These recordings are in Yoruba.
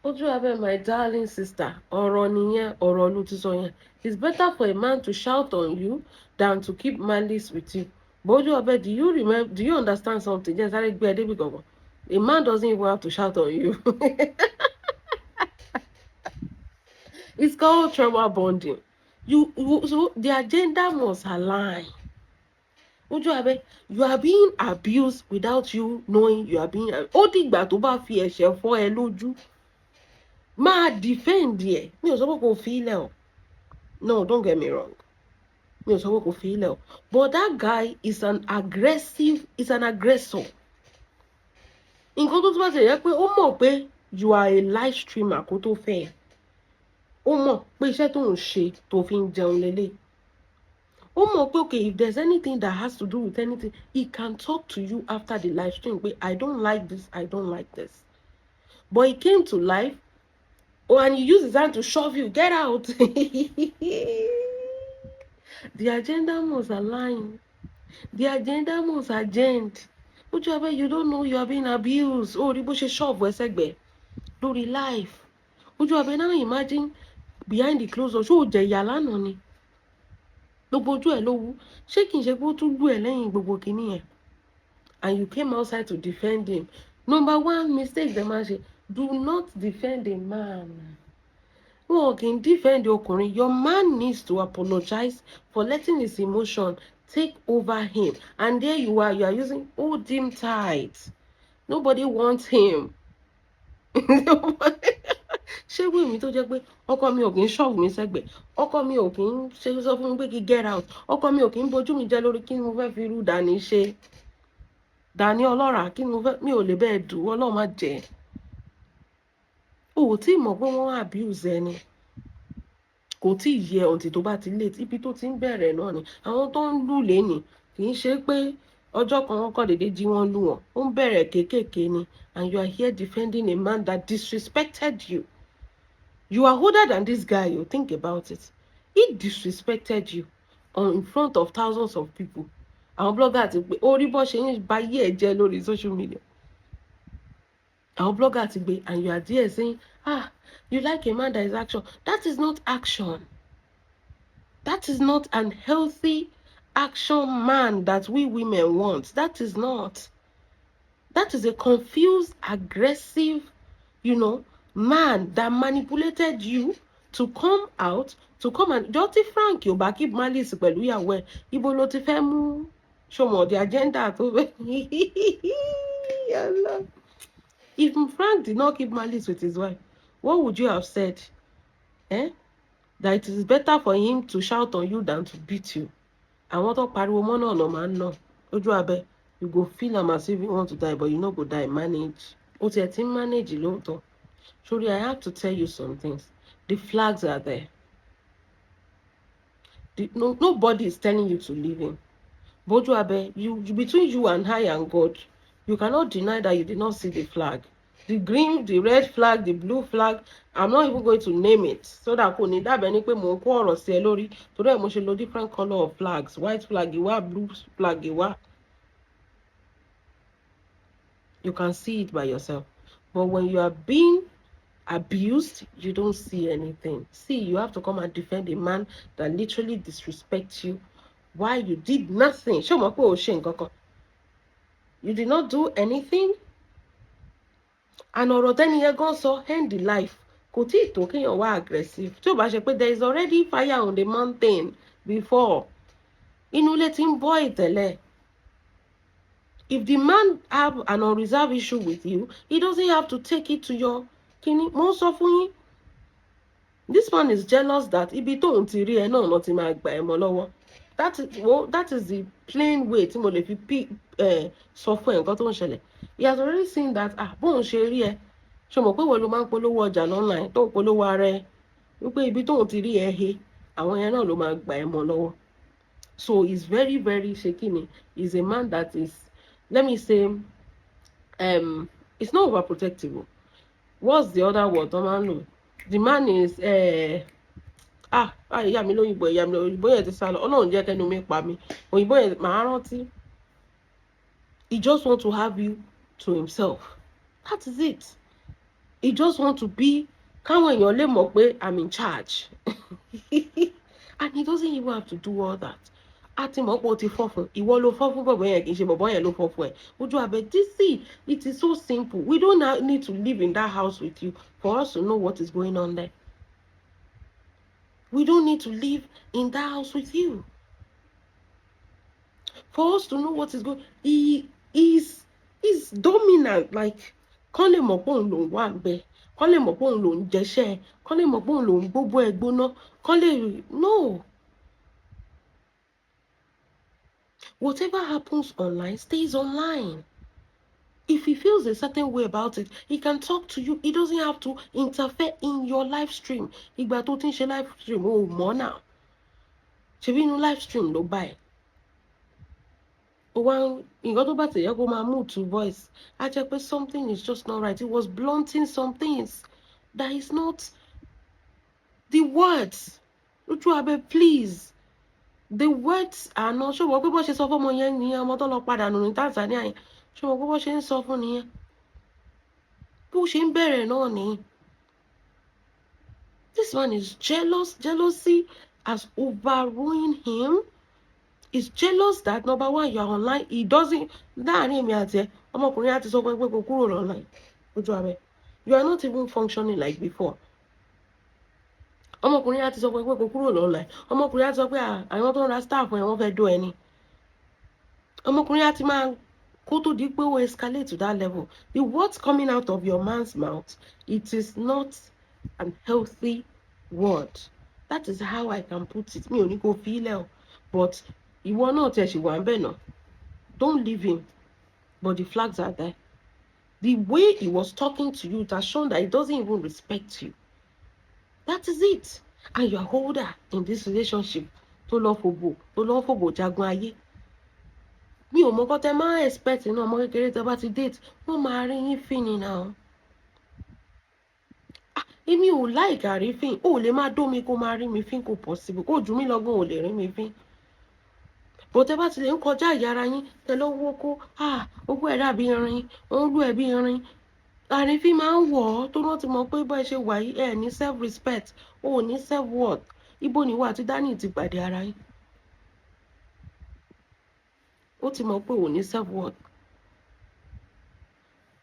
Ojuabe, my darling sister, it's better for a man to shout on you than to keep malice with you. But Ojuabe, do you understand something? Yes, a man doesn't even have to shout on you. It's called trauma bonding. So the agenda must align. Ojuabe, you are being abused without you knowing you are being abused. Ó dìgbà tó bá fi ẹ̀ṣẹ̀ fọ́ ẹ lójú. Máa defend ẹ. Mi ò sọ pé kò fi ilẹ̀ o. No, don't get me wrong. Mi ò sọ pé kò fi ilẹ̀ o. But that guy is an aggressor. Nǹkan tó bá ṣe yẹ pé ó mọ̀ pé you are a live streamer kó tó fẹ́ ẹ. Ó mọ̀ pé iṣẹ́ tó ń ṣe tó fi ń jẹun lélẹ̀. Ó mọ̀ pé okay, if there's anything that has to do with anything, he can talk to you after the live stream. But I don't like this, I don't like this. But he came to live, and he used his hand to shove you, get out. The agenda must align. The agenda must agenda. Ojuabe, you don't know you are being abused. Oh, the bush shove wesegbe. Do the life. Ojuabe, now imagine behind the closed door. Show the yalano ni. Gbogbo ojú ẹ ló wú. Ṣé kìí ṣe pé ó tún gbú ẹ lẹ́yìn gbogbo kìíní yẹn? And you came outside to defend him. Number one mistake the man say, do not defend a man. Wọn kì í defend ọkùnrin. Your man needs to apologize for letting his emotion take over him. And there you are using hold him tight. Nobody wants him. Ṣé wí mi tó jẹ́ pé ọkọ mi ò kì í ṣọ́ọ̀bù mi sẹ́gbẹ̀ẹ́, ọkọ mi ò kì í ṣe sọ fún mi pé kí get out, ọkọ mi ò kì í bojú mi jẹ́ lórí kí ni mo fẹ́ fi irú Dàní ṣe. Dàní ọlọ́ràá kí ni mo fẹ́, mi ò lè bẹ́ẹ̀ dùn, Ọlọ́run má jẹ́. O ò tí ì mọ̀ pé wọ́n abuse ẹni. Kò tí ì yẹ ọ̀ǹtì tó bá ti late, ibi tó ti ń bẹ̀rẹ̀ náà ni. Àwọn tó ń lù lẹ́nì kì í ṣe pé ọjọ́ kan wọ́n kọ́ dédé jí wọ́n lù wọ́n. Ó ń bẹ̀rẹ̀ kéékèèké ni, and you are here defending a man that disrespected you. You are older than this guy, you think about it. He disrespected you in front of thousands of people. Our blogger ti gbé orí bó ṣe ń ba yé ẹ jẹ́ lórí social media. Our blogger ti gbé, and you are there saying, you like a man that is action. That is not action. That is not an healthy action man that we women want. That is not. That is a confused, aggressive, man that manipulated you to come out, to come and Joti Frank you back keep malice pẹ̀lú ìyàwó ẹ̀. Ibo ló ti fẹ́ mú ṣọmọ the agenda tó fẹ́. If Frank did not keep malice with his wife, what would you have said? That it is better for him to shout on you than to beat you. Àwọn tó pariwo mọ́ náà lọ máa ń nà. Ojuabe, you go feel am as if you want to die, but you no go die. Manage. O ti ẹ̀ ti manage lóòótọ́. Sorry, I have to tell you some things. The flags are there. Nobody is telling you to leave him. But Ojuabe, between you and I and God, you cannot deny that you did not see the flag. The green, the red flag, the blue flag. I'm not even going to name it. So that kò ní dàbí ẹni pé mò ń kó ọ̀rọ̀ sí ẹ lórí. Torí ẹ̀ mo ṣe lo different color of flags. White flag ìwà, blue flag ìwà. You can see it by yourself. But when you are being abused, you don't see anything. See, you have to come and defend a man that literally disrespects you. Why? You did nothing. You did not do anything. And ọ̀rọ̀ tẹ́ni yẹn gan sọ end the life. Kò tí ì tó kéèyàn wá aggressive. Tí ó bá ṣe pé there is already fire on the mountain before. Inú ilé ti ń bọ́ ìtẹ́lẹ̀. If the man have an unresolved issue with you, he doesn't have to take it to your kini. Mo sọ fún yín. This man is jealous that ibi tóun ti rí ẹ náà ló ti máa gbà ẹ mọ́ lọ́wọ́. That is the plain way tí mo lè fi sọ fún ẹ nǹkan tó ń ṣẹlẹ̀. He has already seen that bóun ṣe rí ẹ. Ṣé mọ̀ pé wọ́n ló máa ń polówó ọjà online tó polówó ara ẹ. Wípé ibi tóun ti rí ẹ he, àwọn yẹn náà ló máa gbà ẹ mọ́ lọ́wọ́. So he's very, very shaky. He's a man that is, let me say, it's not overprotective. What's the other word? The man is ìyá mi lóyìnbó yẹn ti sá lọ. Ọlọ́run jẹ́ kẹ́nu mi pa mi. Òyìnbó yẹn màá rántí. He just wants to have you to himself. That is it. He just want to be, káwọn èèyàn lè mọ̀ pé I'm in charge. And he doesn't even have to do all that. Àti mọ̀ pé o ti fọ́ fún, ìwọ ló fọ́ fún bọ̀bọ̀ yẹn, kì í ṣe bọ̀bọ̀ yẹn ló fọ́ fún ẹ. Ojuabe, see, it is so simple. We don't need to live in that house with you for us to know what is going on there. We don't need to live in that house with you for us to know what is going. He is dominant. Like, kán lè mọ̀ pé òun lòun wà ńbẹ̀, kán lè mọ̀ pé òun lòun jẹṣẹ́, kán lè mọ̀ pé òun lòun gbogbo ẹ̀ gbóná, kán lè no. Whatever happens online stays online. If he feels a certain way about it, he can talk to you. He doesn't have to interfere in your live stream. Ìgbà tó ti ń ṣe live stream, o mọ̀ náà. Ṣebí inú live stream ló bá ẹ. Nǹkan tó bá ti yẹ kó máa move to voice, á jẹ́ pé something is just not right. He was blunting some things that is not the words. Ojuabe, please. The words are not. Ṣé wọ́n pé bó ṣe sọ fún ọmọ yẹn nìyẹn, ọmọ tó lọ padà nù ní Tanzania yẹn. Ṣé wọ́n pé bó ṣe ń sọ fún nìyẹn. Bó ṣe ń bẹ̀rẹ̀ náà nìyẹn. This man is jealous. Jealousy has overrun him. He's jealous that number one, you are online. He doesn't. Láàrin èmi àti ẹ, ọmọkùnrin á ti sọ pé kó kúrò online. Ojuabe, you are not even functioning like before. Ọmọkùnrin á ti sọ pé kó kúrò online. Ọmọkùnrin á ti sọ pé àwọn tó ń ra staff ẹ̀ wọ́n fẹ́ dó ẹni. Ọmọkùnrin á ti máa kó tó di pé ó escalate to that level. The words coming out of your man's mouth, it is not an healthy word. That is how I can put it. Mi ò ní kó fi ilẹ̀ o, but ìwọ náà tẹ̀ ṣì wà ń bẹ̀ náà. Don't leave him. But the flags are there. The way he was talking to you, it has shown that he doesn't even respect you. That is it. And you are older in this relationship. Tó lọ fòbò jagun ayé. Mi ò mọ̀ kọ́ tẹ máa expect inú ọmọ kékeré tẹ bá ti date. Wọ́n máa rí yín fín ni náà. Èmi ò like àrífín. O lè máa dó mi kó máa rí mi fín, kò possible. Kó jù mí lọ́gbọ́n ò lè rí mi fín. Bó tẹ bá ti lè ń kọjá ìyá ara yín, tẹ lọ́wọ́ kó, owó ẹ̀ dàbí irin, òun lù ẹ̀ bí irin. Àrífín máa ń wọ̀ ọ́ tó rántí mọ̀ pé bó ẹ ṣe wà yìí, ẹ ní self respect, o ò ní self worth. Ibo ni ìwọ àti Dani ti pàdé ara yín? Ó ti mọ̀ pé o ò ní self worth.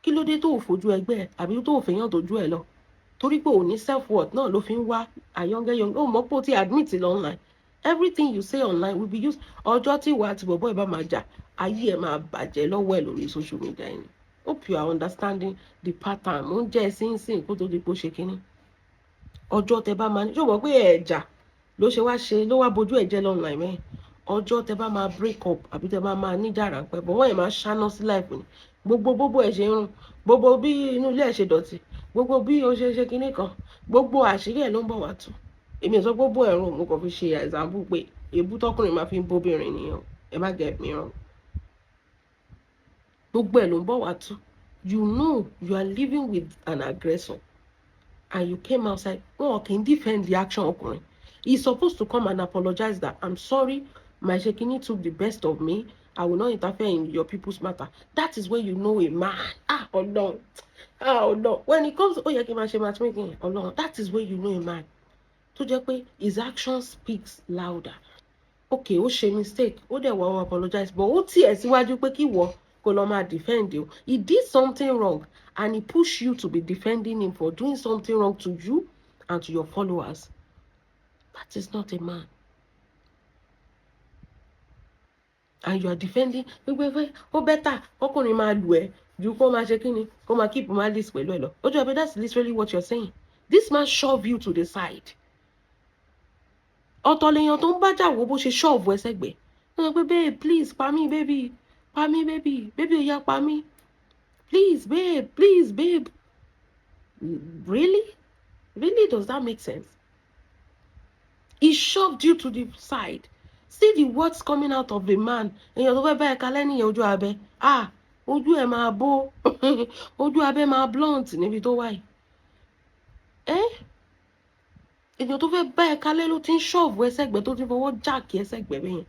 Kí ló dé tó ò fojú ẹgbẹ́ ẹ àbí tó ò fèèyàn tó jú ẹ lọ? Torí pé o ò ní self worth náà ló fi ń wá àyọ́ngẹ́yọ́ngẹ́. Ó mọ̀ pé o ti admit lọ online. Everything you say online will be used. Ọjọ́ tí ìwà àti bọ̀bọ́ ẹ̀ bá máa jà, ayé ẹ̀ máa bàjẹ́ lọ́wọ́ ẹ̀ lórí social media yẹn. Hope you are understanding the pattern. Mo ń jẹ́ sínsìn kó tó di pé ó ṣe kínní. Ọjọ́ tẹ bá máa ní, ṣó mọ̀ pé ẹ̀jà ló wá bojú ẹ̀ jẹ́ online mẹ́rin. Ọjọ́ tẹ bá máa break up àbí tẹ bá máa níjà ráńpẹ́, bọ̀bọ́ yẹn máa ṣáná sí life ni. Gbogbo ẹ̀ ṣe ń rùn, gbogbo bí inú ilé ẹ̀ ṣe dọ̀tí, gbogbo bí o ṣe kínní kan, gbogbo àṣírí ẹ̀ ló ń bọ̀ wá tú. Èmi ò sọ gbogbo ẹ̀rùn, mo kàn fi ṣe example pé èébú tọkùnrin máa fi ń bóbìnrin nìyẹn. Ẹ má get me wrong. Gbogbo ẹ̀ ló ń bọ̀ wá tú. You know you are living with an aggressor and you came outside. Wọn kì í defend the action ọkùnrin. He's supposed to come and apologize that I'm sorry, my shekini took the best of me. I will not interfere in your people's matter. That is when you know a man. Oh no. When it comes, yẹ kí n máa ṣe matchmaking. Oh no. That is when you know a man. Tó jẹ́ pé his action speaks louder. Okay, ó ṣe mistake. Ó dẹ̀ wá apologize. But ó tiẹ̀ síwájú pé kí wọ́ kó lọ máa defend you. He did something wrong and he pushed you to be defending him for doing something wrong to you and to your followers. That is not a man. And you are defending. Ó better ọkùnrin máa lù ẹ́ ju kó máa ṣe kíni, kó máa keep malice pẹ̀lú ẹ lọ. Ojuabe, that's literally what you're saying. This man shove you to the side. Ọ̀tọ̀ lèèyàn tó ń bájà wo bó ṣe shove ẹ sẹ́gbẹ̀ẹ́. Wọ́n sọ pé babe, please pa mí baby, pa mí baby, baby ó yá pa mí. Please babe. Really? Really, does that make sense? He shoved you to the side. See the words coming out of the man. Èèyàn tó fẹ́ bá ẹ kalẹ́ nìyẹn Ojuabe. Ojú ẹ̀ máa bó. Ojuabe máa blunt níbi tó wáyé. Èèyàn tó fẹ́ bá ẹ kalẹ́ ló ti ń shove ẹ sẹ́gbẹ̀ẹ́ tó ti fọwọ́ jack ẹ sẹ́gbẹ̀ẹ́ bẹ́yẹn.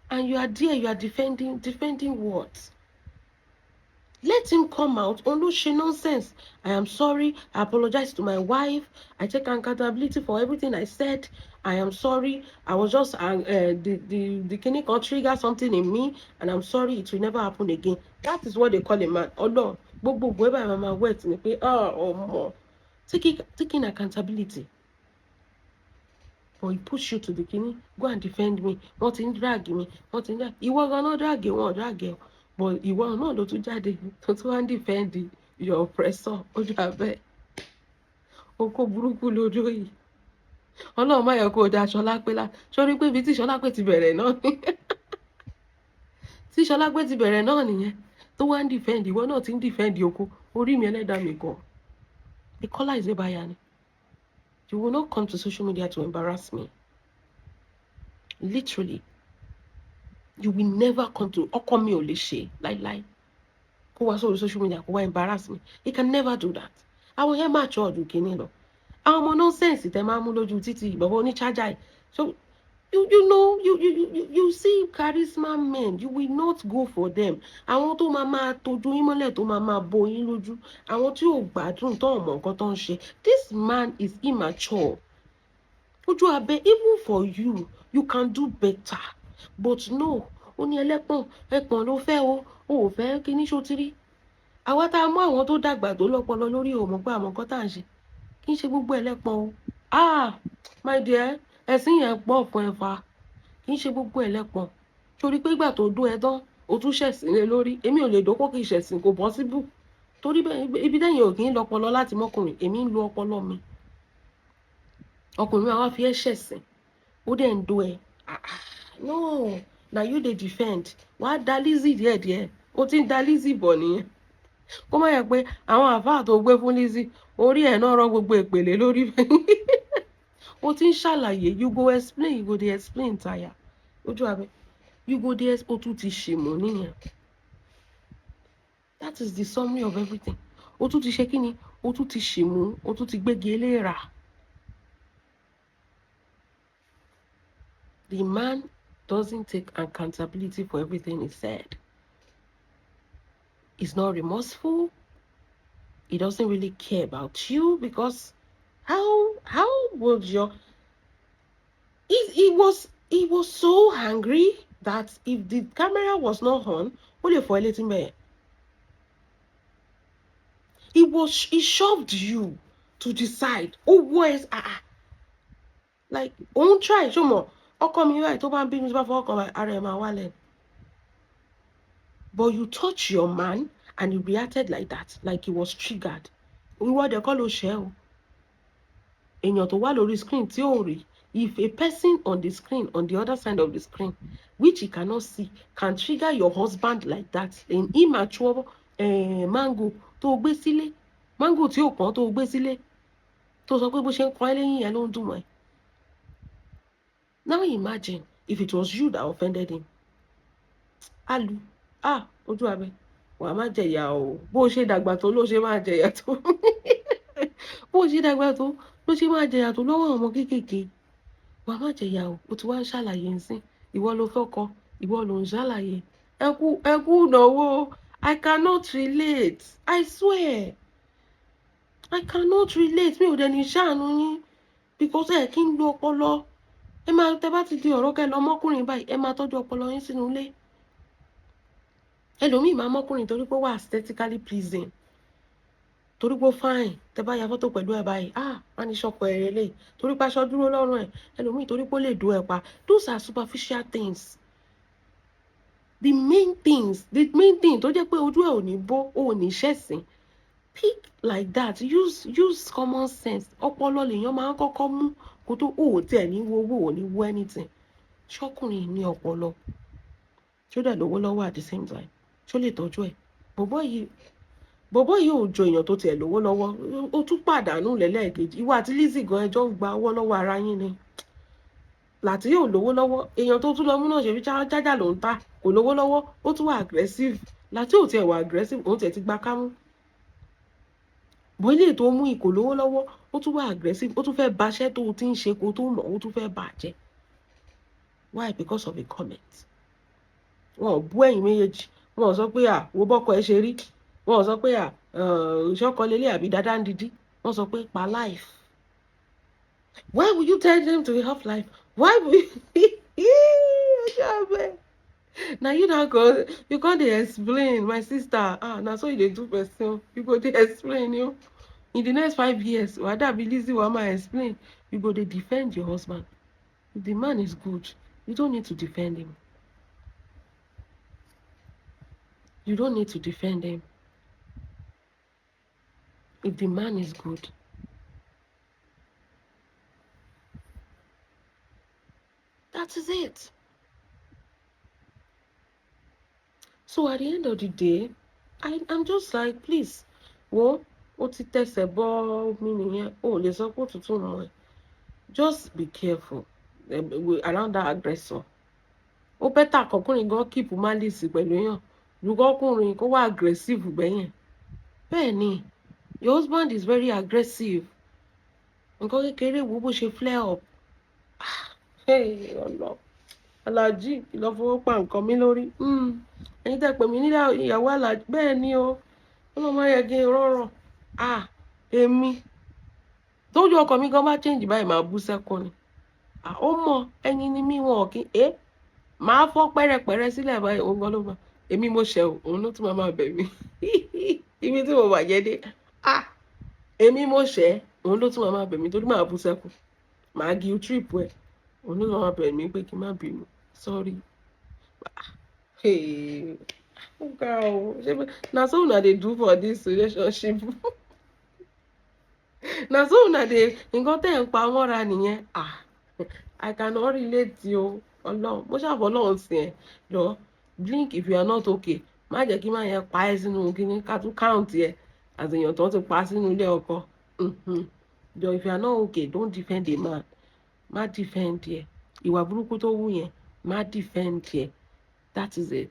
And you are there, you are defending what? Let him come out. Oh no, she nonsense. I am sorry. I apologize to my wife. I take accountability for everything I said. I am sorry. I was just the clinical trigger something in me, and I'm sorry. It will never happen again. That is what they call a man. Oh no, whoever mama wet me pay. Oh more. Taking accountability. But he push you to the kidney. Go and defend me. What in drag me? What in drag? You were gonna drag you, won't drag you. But you were not to jade to defend your oppressor. Ojuabe. Oko burúkú lójú yìí. Ọlọ́run má yẹ kó da Ṣọlápé lá. Sórí pé ibi tí Ṣọlápé ti bẹ̀rẹ̀ náà ni. Tí Ṣọlápé ti bẹ̀rẹ̀ náà nìyẹn. Tó wá ń defend, ìwọ náà ti ń defend oko. Orí mi ẹlẹ́dàá mi gan. The caller is Ebayani. You will not come to social media to embarrass me. Literally. You will never come to ọkọ mi ò lè ṣe láíláí. Kó wá sórí social media kó wá embarrass me. He can never do that. Àwọn yẹn máa chọ́ ọdún kìíní lọ. Àwọn ọmọ nonsense tẹ máa mú lójú títí ìbọ̀bọ̀ oní charger yìí. So you know you see charisma men, you will not go for them. Àwọn tó máa tójú yín mọ́lẹ̀ tó máa bo yín lójú. Àwọn tí ò gbádùn tó mọ nǹkan tó ń ṣe. This man is immature. Ojuabe, even for you, you can do better. But no, ó ní ẹpọ̀n ló fẹ́ o ò fẹ́ kíní ṣòtírí. Àwa tá a mú àwọn tó dàgbà tó lọ́pọlọ lórí ò mọ̀ pé àwọn nǹkan tá à ń ṣe. Kì í ṣe gbogbo ẹlẹ́pọ̀n o. My dear, ẹ̀sìn yẹn pọ̀ fún ẹ fa. Kì í ṣe gbogbo ẹlẹ́pọ̀n. Torí pé ìgbà tó dún ẹ tán, o tún ṣẹ̀sìn lé lórí. Èmi ò lè dókó kì í ṣẹ̀sìn kò possible. Torí bẹ́ẹ̀ ibi tẹ́yìn ò kì í lọ́pọlọ láti mọ́kùnrin, èmi ń lo ọpọlọ mi. Ọkùnrin àwa fi ẹ́ ṣẹ̀sìn. Ó dẹ̀ ń do ẹ. No, na you dey defend. Wàá da Lizzy díẹ̀díẹ̀. O ti ń da Lizzy bọ̀ nìyẹn. Kó má yẹ pé àwọn àfáà tó gbé fún Lizzy, orí ẹ̀ náà rọ gbogbo ìpèlè lórí. O ti ń ṣàlàyé, you go explain, you go dey explain tire. Ojuabe, you go dey o tún ti ṣìmù nìyẹn. That is the summary of everything. O tún ti ṣe kí ni? O tún ti ṣìmù, o tún ti gbégi eléèrà. The man doesn't take accountability for everything he said. He's not remorseful. He doesn't really care about you because how would your he was so angry that if the camera was not on, ó lè fọ́ ẹ létí ńbẹ̀. He shoved you to decide. Always like òun try ṣó mọ̀ ọkọ mi wáyé tó bá ń bínú tó bá fọwọ́ kan ara ẹ̀ máa wálẹ̀. But you touch your man and he reacted like that, like he was triggered. Ìwọ dẹ̀ kọ́ ló ṣe o. Èèyàn tó wà lórí screen tí ò rí. If a person on the screen, on the other side of the screen, which he cannot see, can trigger your husband like that, an immature mango tó gbé sílé, mango tí ò pọ́n tó gbé sílé, tó sọ pé bó ṣe ń kọ́ ẹ́ lẹ́yìn ẹ̀ ló ń dùn mọ́ ẹ. Now imagine if it was you that offended him. Alu, Ojuabe, wàá má jẹ̀yà o. Bó ṣe dàgbà tó ló ṣe máa jẹ̀yà tó. Bó ṣe dàgbà tó ló ṣe máa jẹ̀yà tó lọ́wọ́ ọmọ kéékèèké. Wàá má jẹ̀yà o. O ti wá ń ṣàlàyé nsìn. Ìwọ ló fọ́kọ, ìwọ ló ń ṣàlàyé. Ẹ kú ìnáwó. I cannot relate. I swear. I cannot relate. Mi ò dẹ̀ ní ṣàánú yín. Because ẹ kí ń lo ọpọlọ. Ẹ máa tẹ́ bá ti di ọ̀rọ̀ kẹ́ lọ mọ́kùnrin báyìí, ẹ máa tọ́jú ọpọlọ yín sínú ilé. Ẹlòmíì máa mọ́kùnrin torí pé ó wà aesthetically pleasing. Torí pé ó fine. Tẹ́ bá ya fọ́tò pẹ̀lú ẹ̀ báyìí, wọ́n ní ṣọkọ ẹ̀ rẹ̀ lè. Torí pé aṣọ dúró lọ́rùn ẹ̀. Ẹlòmíì torí pé ó lè dó ẹ̀ pa. Those are superficial things. The main thing tó jẹ́ pé ojú ẹ̀ ò ní bó, ò ní ṣẹ̀sìn. Pick like that. Use common sense. Ọpọlọ lèèyàn máa ń kọ́kọ́ mú kó tó tẹ̀ ní wo owó, ò ní wo anything. Ṣọ́kùnrin ní ọpọlọ. Ṣó dẹ̀ lówó lọ́wọ́ at the same time. Ṣó lè tọ́jú ẹ̀. Bọ̀bọ́ yìí ò jọ èèyàn tó tiẹ̀ lówó lọ́wọ́. Ó tún pàdánù lẹ́lẹ́ẹ̀kejì. Ìwọ àti Lizzy gan ẹjọ́ ń gba owó lọ́wọ́ ara yín ni. Láti yóò lówó lọ́wọ́. Èèyàn tó tún lọ mú náà ṣe fi jájá ló ń ta. Kò lówó lọ́wọ́. Ó tún wà aggressive. Láti ò tiẹ̀ wà aggressive. Òun tiẹ̀ ti gba kámú. Bọ́ ilé tó mú ìkò lówó lọ́wọ́. Ó tún wà aggressive. Ó tún fẹ́ baṣẹ́ tó ti ń ṣe kó tó mọ̀. Ó tún fẹ́ bàjẹ́. Why? Because of a comment. Wọ́n ò bú ẹ̀yin méjèèjì. Wọ́n ò sọ pé wo bọ́kọ ẹ ṣe rí. wọ́n sọ pé ìṣọ́kọ lélẹ̀ àbí dáadáa ń didi, wọ́n sọ pé pa life. Why would you tell them to have life? Why would you? Now you don't go, you can't explain, my sister. Now so you dey do person, you go dey explain you. In the next 5 years, wada be Lizzy Wama explain, you go dey defend your husband. If the man is good, you don't need to defend him. You don't need to defend him. If the man is good. That is it. So at the end of the day, I'm just like, please, wo, ó ti tẹsẹ̀ bọ́ mi nìyẹn, ó lè sọ pé òtútù mọ́ ẹ. Just be careful around that aggressor. Ó bẹ́tà kọkùnrin gan keep malice pẹ̀lú èèyàn, ju kọkùnrin kó wá aggressive bẹ́yẹn. Bẹ́ẹ̀ ni, your husband is very aggressive. Nǹkan kékeré wo bó ṣe flare up. Ọlọ alájí lọ fowó pa nǹkan mi lórí. Ẹ̀yin tẹ́ pè mí nílẹ̀ ìyàwó alájí, bẹ́ẹ̀ ni o, ọlọ́mọ yẹ kí n rọrùn. Èmi tójú ọkọ mi gan bá change báyìí máa bú sẹ́kún ni. Ó mọ ẹyin ni mí, wọn kì í máa fọ́ pẹ́rẹpẹ̀rẹ sílẹ̀ báyìí, òun gan ló máa, èmi mo ṣẹ̀ o, òun ló tún máa bẹ̀ mí. Ibi tí mo bàjẹ́ dé, èmi mo ṣẹ̀, òun ló tún máa bẹ̀ mí torí máa bú sẹ́kún. Màá guilt trip ẹ̀, òun ló máa bẹ̀ mí pé kí n má bínú, sorry. Na so una dey do for this relationship. Na so una dey, nǹkan tẹ́ ń pa mọ́ra nìyẹn. I cannot relate yo. Ọlọ́run, mo ṣàfọ́ Ọlọ́run sí ẹ lọ. Blink if you are not okay. Má jẹ́ kí máa yẹn pa ẹ́ sínú kíní ká tún count ẹ àtẹ̀yàn tó ti pa sínú ilé ọkọ. Jọ, if you are not okay, don't defend a man. Má defend ẹ. Ìwà burúkú tó wù yẹn, má defend ẹ. That is it.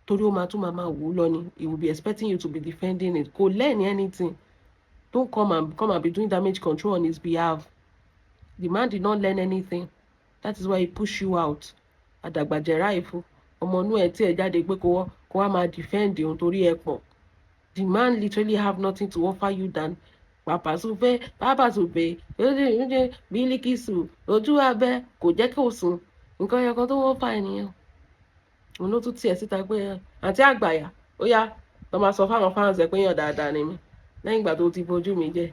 Torí ó máa tún máa wù lọ ni. He will be expecting you to be defending it. Kò learn anything. Don't come and be doing damage control on his behalf. The man did not learn anything. That is why he pushed you out. Àdàgbàjẹ̀rá ìfún. Ọmọ inú ẹ̀ tí ẹ jáde pé kó wá máa defend òun torí ẹ pọ̀. The man literally have nothing to offer you than Papa Sufe, Bilikisu, Ojuabe, kò jẹ́ kó sùn. Nǹkan ẹyọ kan tó wọ́n fà ènìyàn. Òun ló tún tiẹ̀ síta pé àǹtí àgbàyà, ó yá, lọ máa sọ fáwọn fans ẹ pé yàn dáadáa ni mí. Lẹ́yìn ìgbà tó ti bojú mi jẹ́.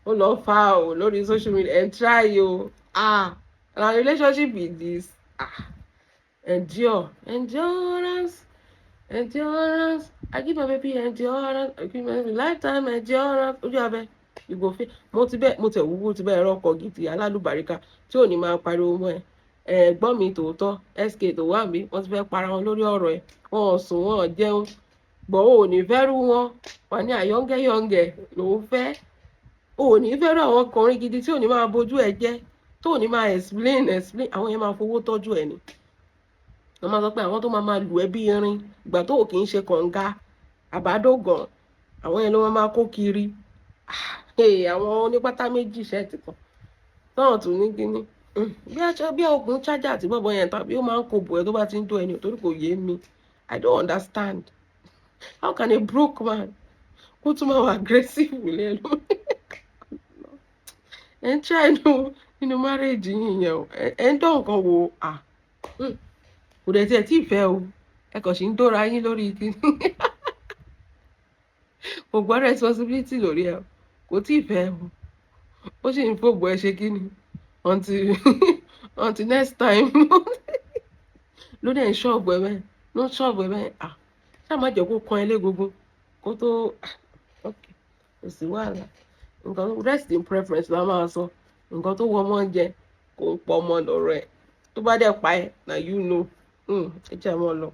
Ó lọ fà o lórí social media and try o. Na relationship is this. Endurance. I give my baby endurance. I give my baby lifetime endurance. Ojuabe, you go fit. Mo ti wúwo ti bẹ́ẹ̀ ẹ̀rọ ọkọ̀ gidi alálùbáríkà tí ò ní máa pariwo mọ́ ẹ. Ẹ̀gbọ́n mi tòótọ́ SK tó wà mí, wọ́n ti fẹ́ para wọn lórí ọ̀rọ̀ ẹ̀. Wọn ò sùn, wọn ò jẹun. Gbọ̀n ò ní fẹ́rù wọn. Wà ní àyọ́ngẹ́yọ́ngẹ́ ló ń fẹ́. Ò ní fẹ́rù àwọn ọkùnrin gidi tí ò ní máa bójú ẹ jẹ́. Tó ní máa explain. Àwọn yẹn máa fowó tọ́jú ẹ ni. Wọ́n máa sọ pé àwọn tó máa lù ẹ́ bí irin. Ìgbà tó kì í ṣe kànga. Àbádògàn. Àwọn yẹn ló máa kó kiri. Àwọn onípátá méjì ṣẹ́ẹ̀tì kan. Tọ́hàn tún ní kíní. Bí okùn chájà àti bọ́bọ́ yẹn tàbí ó máa ń kó bò ẹ́ tó bá ti ń dó ẹni torí kò yé mi. I don't understand. How can a broke man kó tún máa wà aggressive lé lórí? Ẹ ń try nínú marriage yìí yẹn o. Ẹ ń dán nǹkan wò. Kò dẹ̀ tiẹ̀ tí ì fẹ́ o. Ẹ kàn sí ń dóra yín lórí kíní. Kò gbọ́ responsibility lórí ẹ. Kò tí ì fẹ́ o. Ó sì ń fògbọ́ ẹ ṣe kíni. Until next time. Ló dẹ̀ ń ṣọ́ọ̀bù ẹ bẹ́ẹ̀. Ló ń ṣọ́ọ̀bù ẹ bẹ́ẹ̀. Ṣá má jẹ́ kó kan ẹ légungun. Kó tó okay. Kò sí wàhálà. Nǹkan rest in preference la máa sọ. Nǹkan tó wọ ọmọ jẹ kò ń pọ̀ ọmọ lọ́rọ̀ ẹ̀. Tó bá dẹ̀ pa ẹ, na you know. Ẹ jẹ́ àmọ́ lọ.